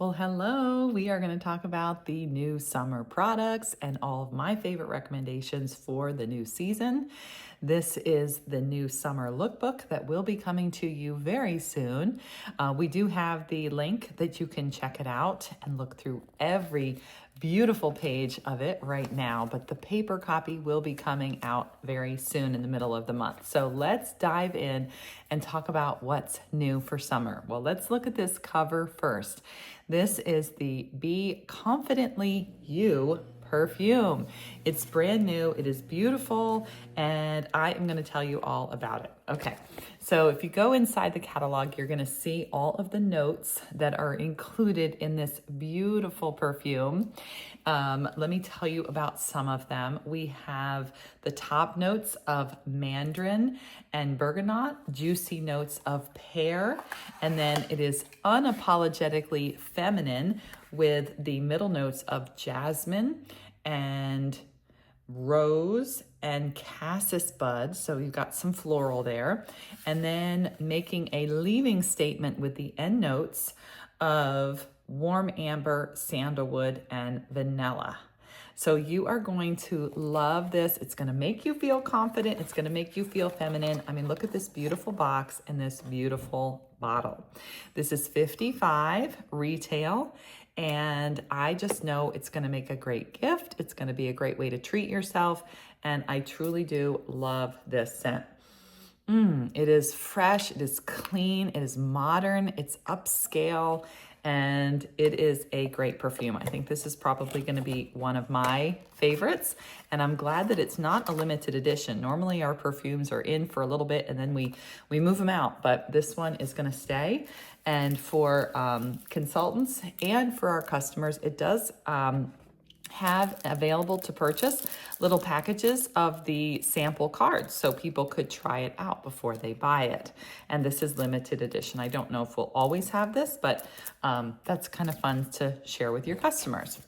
Well, hello. We are going to talk about the new summer products and all of my favorite recommendations for the new season. This is the new summer lookbook that will be coming to you very soon. We do have the link that you can check it out and look through every beautiful page of it right now, but the paper copy will be coming out very soon in the middle of the month. So let's dive in and talk about what's new for summer. Well, let's look at this cover first. This is the Be Confidently You perfume. It's brand new, it is beautiful, and I am going to tell you all about it. Okay, so if you go inside the catalog, you're going to see all of the notes that are included in this beautiful perfume. Let me tell you about some of them. We have the top notes of mandarin and bergamot, juicy notes of pear, and then it is unapologetically feminine with the middle notes of jasmine and rose and cassis bud. So you've got some floral there. And then making a leaving statement with the end notes of warm amber, sandalwood, and vanilla. So you are going to love this. It's going to make you feel confident. It's going to make you feel feminine. I mean, look at this beautiful box and this beautiful bottle. This is $55 retail. And I just know it's going to make a great gift. It's going to be a great way to treat yourself. And I truly do love this scent. It is fresh, it is clean, it is modern, it's upscale, and it is a great perfume. I think this is probably going to be one of my favorites, and I'm glad that it's not a limited edition. Normally our perfumes are in for a little bit and then we move them out, but this one is going to stay. And for consultants and for our customers, it does have available to purchase little packages of the sample cards so people could try it out before they buy it. And this is limited edition. I don't know if we'll always have this, but that's kind of fun to share with your customers.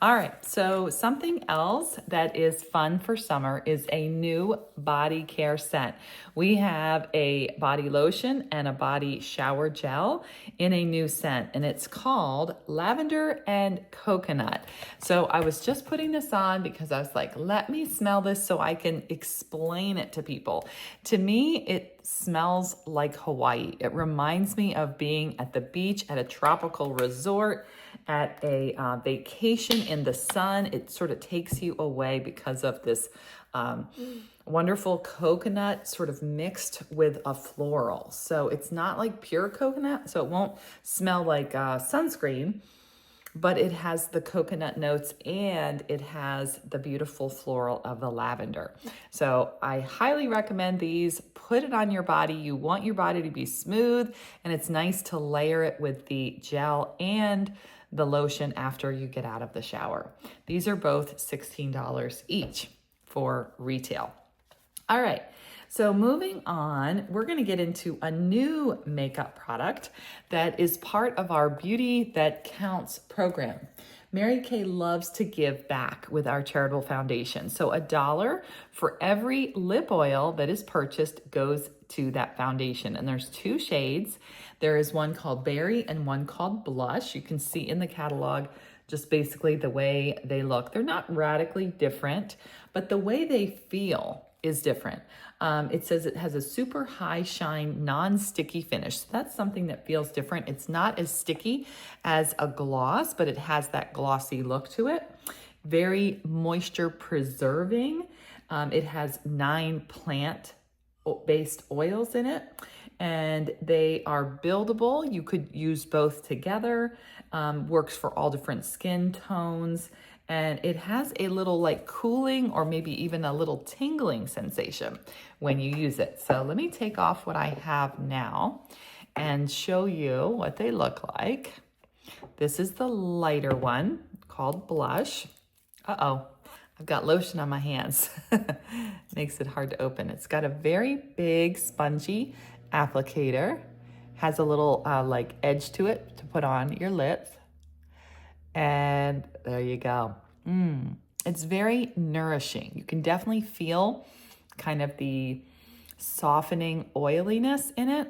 All right, so something else that is fun for summer is a new body care scent. We have a body lotion and a body shower gel in a new scent, and it's called Lavender and Coconut. So I was just putting this on because I was like, let me smell this so I can explain it to people. To me, it smells like Hawaii. It reminds me of being at the beach at a tropical resort, at a vacation in the sun. It sort of takes you away because of this wonderful coconut sort of mixed with a floral. So it's not like pure coconut, so it won't smell like sunscreen, but it has the coconut notes and it has the beautiful floral of the lavender. So I highly recommend these. Put it on your body. You want your body to be smooth, and it's nice to layer it with the gel and the lotion after you get out of the shower. These are both $16 each for retail. All right. So moving on, we're going to get into a new makeup product that is part of our Beauty That Counts program. Mary Kay loves to give back with our charitable foundation. So $1 for every lip oil that is purchased goes to that foundation. And there's two shades. There is one called Berry and one called Blush. You can see in the catalog just basically the way they look. They're not radically different, but the way they feel is different. It says it has a super high shine, non-sticky finish. So that's something that feels different. It's not as sticky as a gloss, but it has that glossy look to it. Very moisture preserving. It has 9 plant-based oils in it, and they are buildable. You could use both together. Works for all different skin tones. And it has a little like cooling or maybe even a little tingling sensation when you use it. So let me take off what I have now and show you what they look like. This is the lighter one called Blush. Uh-oh, I've got lotion on my hands. Makes it hard to open. It's got a very big spongy applicator. Has a little like edge to it to put on your lips. And there you go. It's very nourishing. You can definitely feel kind of the softening oiliness in it.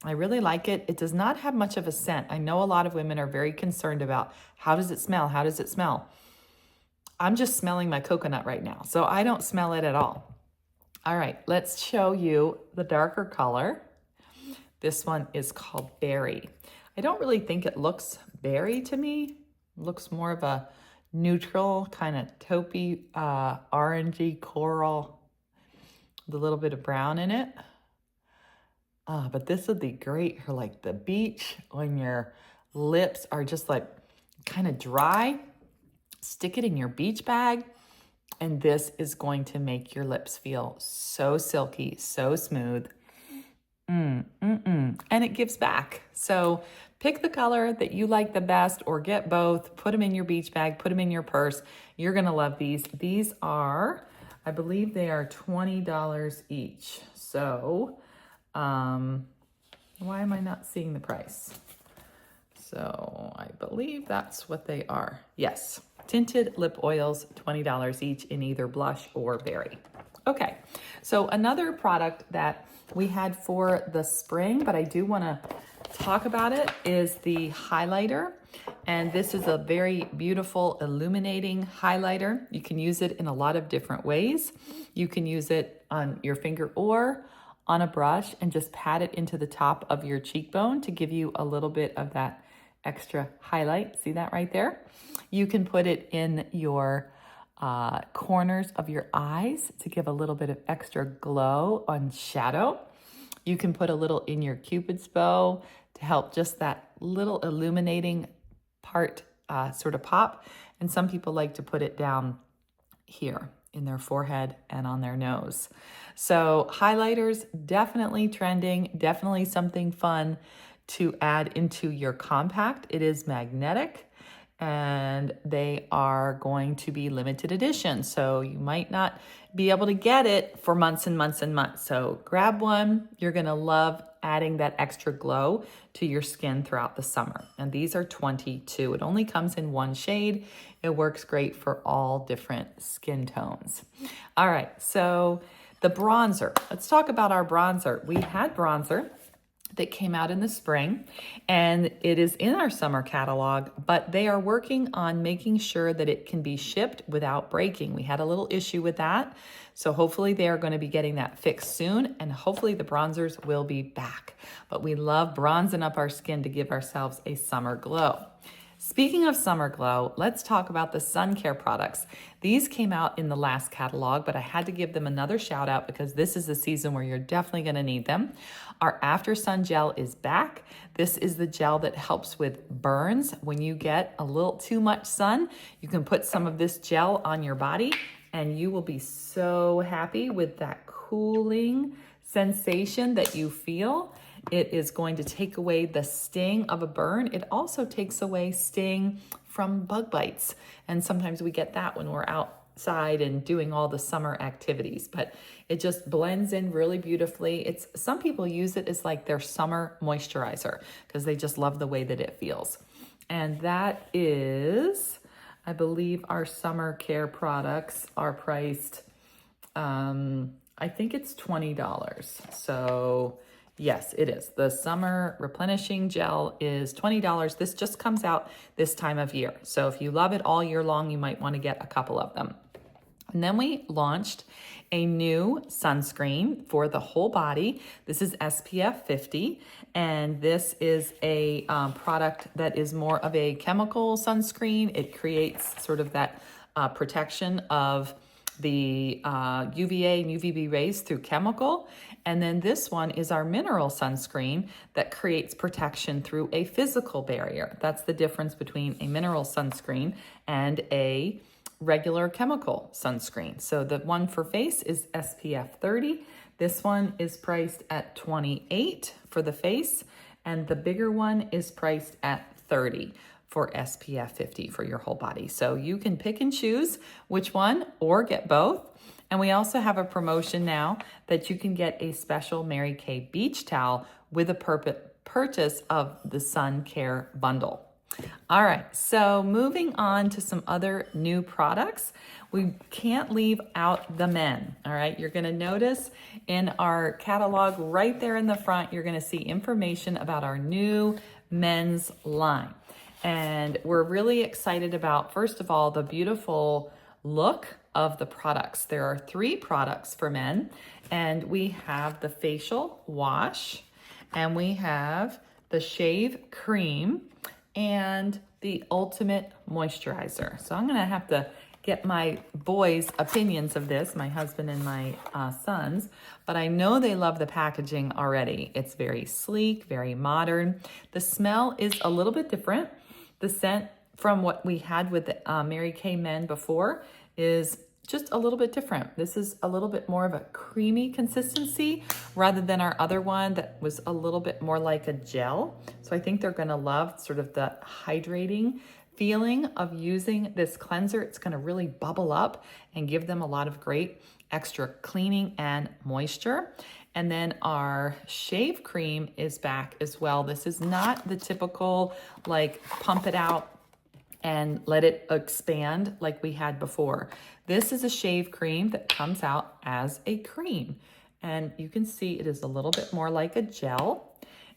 I really like it. It does not have much of a scent. I know a lot of women are very concerned about how does it smell? How does it smell? I'm just smelling my coconut right now, so I don't smell it at all. All right, let's show you the darker color. This one is called Berry. I don't really think it looks berry to me. It looks more of a neutral, kind of taupey, orangey coral with a little bit of brown in it. But this would be great for like the beach when your lips are just like kind of dry. Stick it in your beach bag, and this is going to make your lips feel so silky, so smooth. And it gives back. So pick the color that you like the best, or get both. Put them in your beach bag, put them in your purse. You're gonna love these. These are, I believe they are $20 each. So, why am I not seeing the price? So I believe that's what they are. Yes, tinted lip oils, $20 each in either blush or berry. Okay, so another product that we had for the spring, but I do want to talk about it, is the highlighter. And this is a very beautiful illuminating highlighter. You can use it in a lot of different ways. You can use it on your finger or on a brush and just pat it into the top of your cheekbone to give you a little bit of that extra highlight. See that right there? You can put it in your corners of your eyes to give a little bit of extra glow on shadow. You can put a little in your Cupid's bow to help just that little illuminating part sort of pop. And some people like to put it down here in their forehead and on their nose. So highlighters, definitely trending, definitely something fun to add into your compact. It is magnetic, and they are going to be limited edition. So you might not be able to get it for months and months and months. So grab one. You're gonna love adding that extra glow to your skin throughout the summer. And these are 22. It only comes in one shade. It works great for all different skin tones. All right, so the bronzer. Let's talk about our bronzer. We had bronzer that came out in the spring, and it is in our summer catalog, but they are working on making sure that it can be shipped without breaking. We had a little issue with that, so hopefully they are going to be getting that fixed soon, and hopefully the bronzers will be back. But we love bronzing up our skin to give ourselves a summer glow. Speaking of summer glow, let's talk about the sun care products. These came out in the last catalog, but I had to give them another shout out because this is the season where you're definitely going to need them. Our After Sun Gel is back. This is the gel that helps with burns. When you get a little too much sun, you can put some of this gel on your body and you will be so happy with that cooling sensation that you feel. It is going to take away the sting of a burn. It also takes away sting from bug bites. And sometimes we get that when we're outside and doing all the summer activities, but it just blends in really beautifully. Some people use it as like their summer moisturizer because they just love the way that it feels. And that is, I believe our summer care products are priced, I think it's $20. So yes, it is. The summer replenishing gel is $20. This just comes out this time of year. So if you love it all year long, you might want to get a couple of them. And then we launched a new sunscreen for the whole body. This is SPF 50, and this is a product that is more of a chemical sunscreen. It creates sort of that protection of the UVA and UVB rays through chemical. And then this one is our mineral sunscreen that creates protection through a physical barrier. That's the difference between a mineral sunscreen and a regular chemical sunscreen. So the one for face is SPF 30. This one is priced at $28 for the face, and the bigger one is priced at $30 for SPF 50 for your whole body. So you can pick and choose which one or get both. And we also have a promotion now that you can get a special Mary Kay beach towel with a purchase of the sun care bundle. All right, so moving on to some other new products. We can't leave out the men, all right? You're gonna notice in our catalog right there in the front, you're gonna see information about our new men's line. And we're really excited about, first of all, the beautiful look of the products. There are 3 products for men, and we have the facial wash, and we have the shave cream, and the ultimate moisturizer. So I'm gonna have to get my boys' opinions of this, my husband and my sons, but I know they love the packaging already. It's very sleek, very modern. The smell is a little bit different. The scent from what we had with the Mary Kay Men before is just a little bit different. This is a little bit more of a creamy consistency rather than our other one that was a little bit more like a gel. So I think they're gonna love sort of the hydrating feeling of using this cleanser. It's gonna really bubble up and give them a lot of great extra cleaning and moisture. And then our shave cream is back as well. This is not the typical like pump it out and let it expand like we had before. This is a shave cream that comes out as a cream. And you can see it is a little bit more like a gel,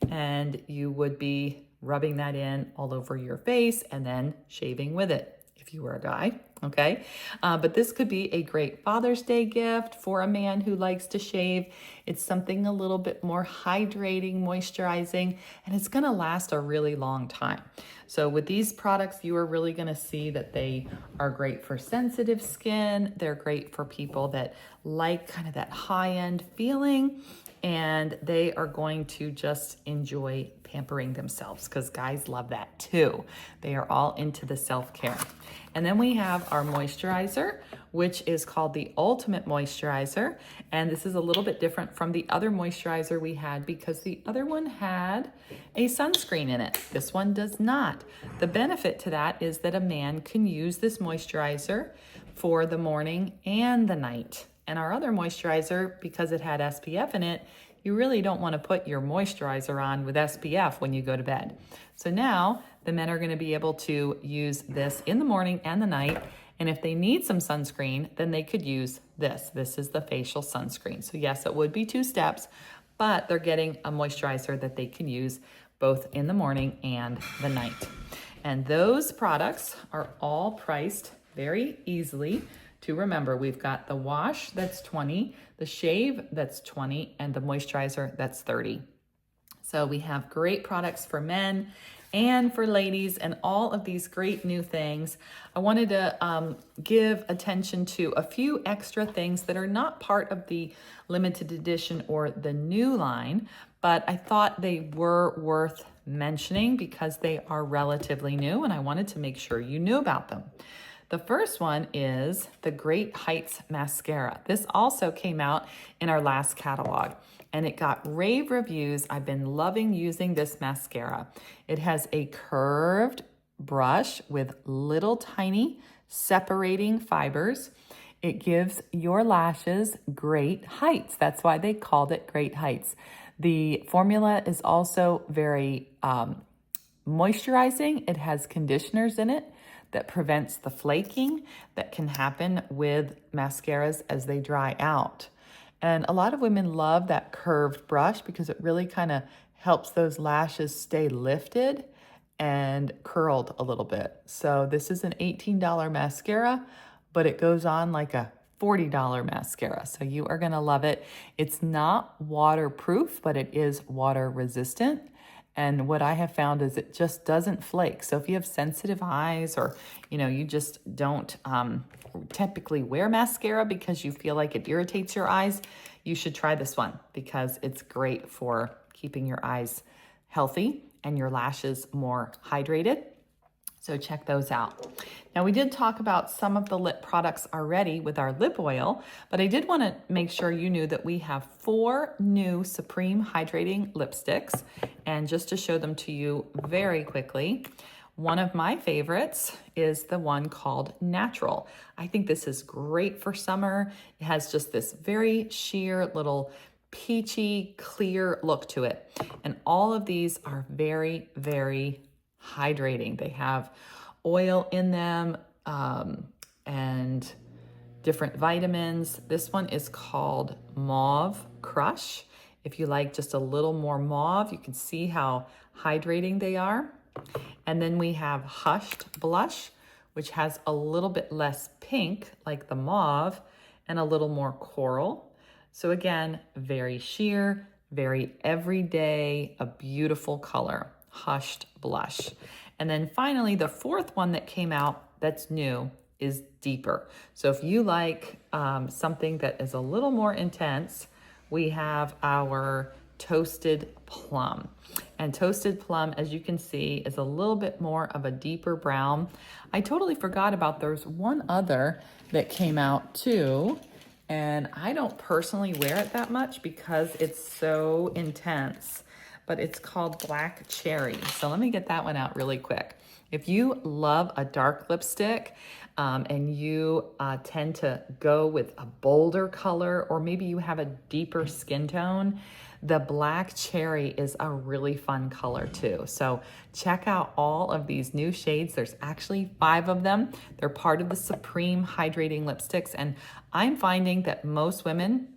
and you would be rubbing that in all over your face and then shaving with it if you were a guy, okay? But this could be a great Father's Day gift for a man who likes to shave. It's something a little bit more hydrating, moisturizing, and it's gonna last a really long time. So with these products, you are really gonna see that they are great for sensitive skin. They're great for people that like kind of that high-end feeling, and they are going to just enjoy pampering themselves because guys love that too. They are all into the self-care. And then we have our moisturizer, which is called the Ultimate Moisturizer. And this is a little bit different from the other moisturizer we had because the other one had a sunscreen in it. This one does not. The benefit to that is that a man can use this moisturizer for the morning and the night. And our other moisturizer, because it had SPF in it, you really don't want to put your moisturizer on with SPF when you go to bed. So now the men are going to be able to use this in the morning and the night. And if they need some sunscreen, then they could use this. This is the facial sunscreen. So yes, it would be 2 steps, but they're getting a moisturizer that they can use both in the morning and the night. And those products are all priced very easily to remember. We've got the wash that's $20, the shave that's $20, and the moisturizer that's $30. So we have great products for men and for ladies and all of these great new things. I wanted to give attention to a few extra things that are not part of the limited edition or the new line, but I thought they were worth mentioning because they are relatively new and I wanted to make sure you knew about them. The first one is the Great Heights Mascara. This also came out in our last catalog and it got rave reviews. I've been loving using this mascara. It has a curved brush with little tiny separating fibers. It gives your lashes great heights. That's why they called it Great Heights. The formula is also very moisturizing. It has conditioners in it that prevents the flaking that can happen with mascaras as they dry out. And a lot of women love that curved brush because it really kind of helps those lashes stay lifted and curled a little bit. So this is an $18 mascara, but it goes on like a $40 mascara. So you are gonna love it. It's not waterproof, but it is water resistant. And what I have found is it just doesn't flake. So if you have sensitive eyes or, you just don't typically wear mascara because you feel like it irritates your eyes, you should try this one because it's great for keeping your eyes healthy and your lashes more hydrated. So check those out. Now we did talk about some of the lip products already with our lip oil, but I did want to make sure you knew that we have 4 new Supreme Hydrating Lipsticks. And just to show them to you very quickly, one of my favorites is the one called Natural. I think this is great for summer. It has just this very sheer little peachy, clear look to it. And all of these are very, very hydrating. They have oil in them and different vitamins. This one is called Mauve Crush. If you like just a little more mauve, you can see how hydrating they are. And then we have Hushed Blush, which has a little bit less pink like the mauve and a little more coral. So again, very sheer, very everyday, a beautiful color, Hushed Blush. And then finally, the fourth one that came out that's new is Deeper. So if you like something that is a little more intense, we have our Toasted Plum. And Toasted Plum, as you can see, is a little bit more of a deeper brown. I totally forgot about there's one other that came out too, and I don't personally wear it that much because it's so intense, but it's called Black Cherry. So let me get that one out really quick. If you love a dark lipstick and you tend to go with a bolder color, or maybe you have a deeper skin tone, the Black Cherry is a really fun color too. So check out all of these new shades. There's actually 5 of them. They're part of the Supreme Hydrating Lipsticks. And I'm finding that most women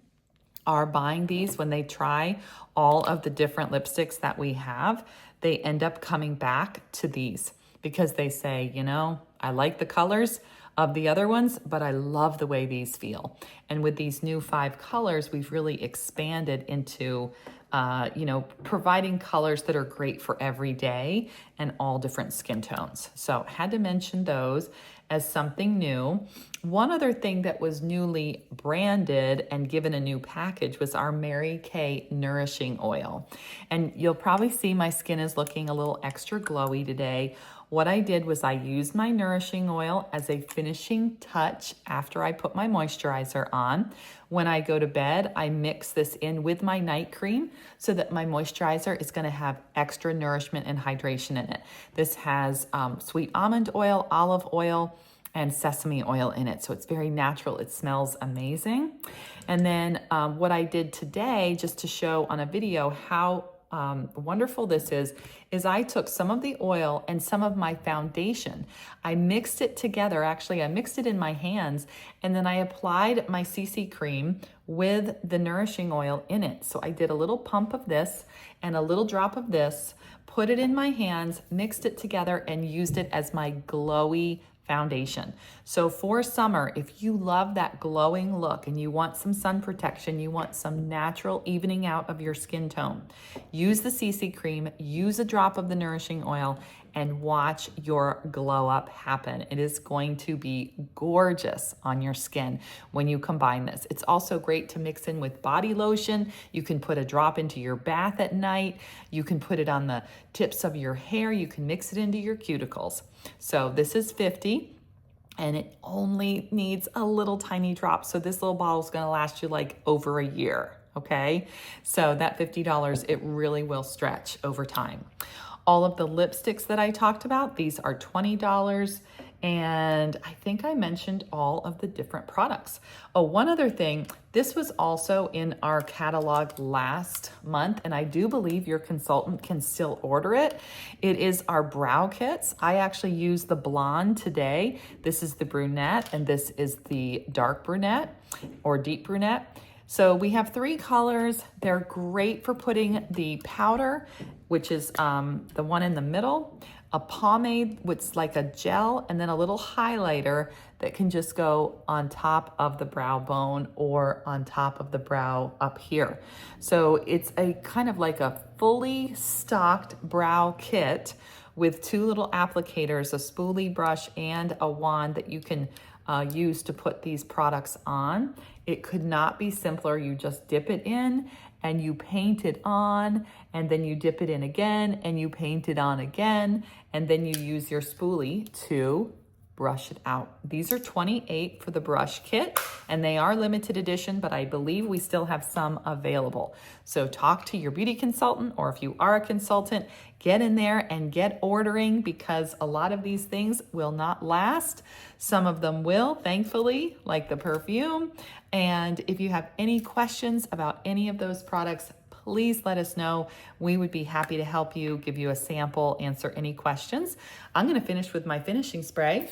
are buying these when they try all of the different lipsticks that we have. They end up coming back to these because they say, you know, I like the colors of the other ones, but I love the way these feel. And with these new 5 colors, we've really expanded into, providing colors that are great for every day and all different skin tones. So had to mention those as something new. One other thing that was newly branded and given a new package was our Mary Kay Nourishing Oil. And you'll probably see my skin is looking a little extra glowy today. What I did was I used my nourishing oil as a finishing touch after I put my moisturizer on. When I go to bed, I mix this in with my night cream so that my moisturizer is going to have extra nourishment and hydration in it. This has sweet almond oil, olive oil, and sesame oil in it. So it's very natural. It smells amazing. And then what I did today, just to show on a video how wonderful this is I took some of the oil and some of my foundation. I mixed it together. Actually, I mixed it in my hands, and then I applied my CC cream with the nourishing oil in it. So I did a little pump of this and a little drop of this, put it in my hands, mixed it together, and used it as my glowy foundation. So for summer, if you love that glowing look and you want some sun protection, you want some natural evening out of your skin tone, use the CC cream, use a drop of the nourishing oil, and watch your glow up happen. It is going to be gorgeous on your skin when you combine this. It's also great to mix in with body lotion. You can put a drop into your bath at night. You can put it on the tips of your hair. You can mix it into your cuticles. So this is 50 and it only needs a little tiny drop. So this little bottle is going to last you like over a year. Okay. So that $50, it really will stretch over time. All of the lipsticks that I talked about, these are $20. And I think I mentioned all of the different products. Oh, one other thing, this was also in our catalog last month, and I do believe your consultant can still order it. It is our brow kits. I actually used the blonde today. This is the brunette, and this is the dark brunette or deep brunette. So we have 3 colors. They're great for putting the powder, which is the one in the middle, a pomade, which is like a gel, and then a little highlighter that can just go on top of the brow bone or on top of the brow up here. So it's a kind of like a fully stocked brow kit with 2 little applicators, a spoolie brush and a wand that you can use to put these products on. It could not be simpler. You just dip it in and you paint it on, and then you dip it in again and you paint it on again, and then you use your spoolie to brush it out. These are $28 for the brush kit, and they are limited edition, but I believe we still have some available. So talk to your beauty consultant, or if you are a consultant, get in there and get ordering, because a lot of these things will not last. Some of them will, thankfully, like the perfume. And if you have any questions about any of those products, please let us know. We would be happy to help you, give you a sample, answer any questions. I'm going to finish with my finishing spray.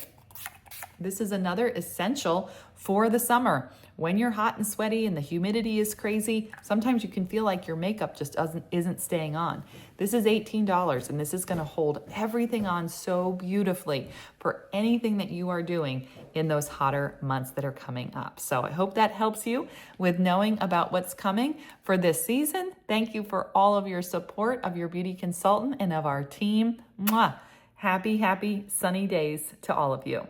This is another essential for the summer. When you're hot and sweaty and the humidity is crazy, sometimes you can feel like your makeup just isn't staying on. This is $18 and this is going to hold everything on so beautifully for anything that you are doing in those hotter months that are coming up. So I hope that helps you with knowing about what's coming for this season. Thank you for all of your support of your beauty consultant and of our team. Mwah! Happy, happy sunny days to all of you.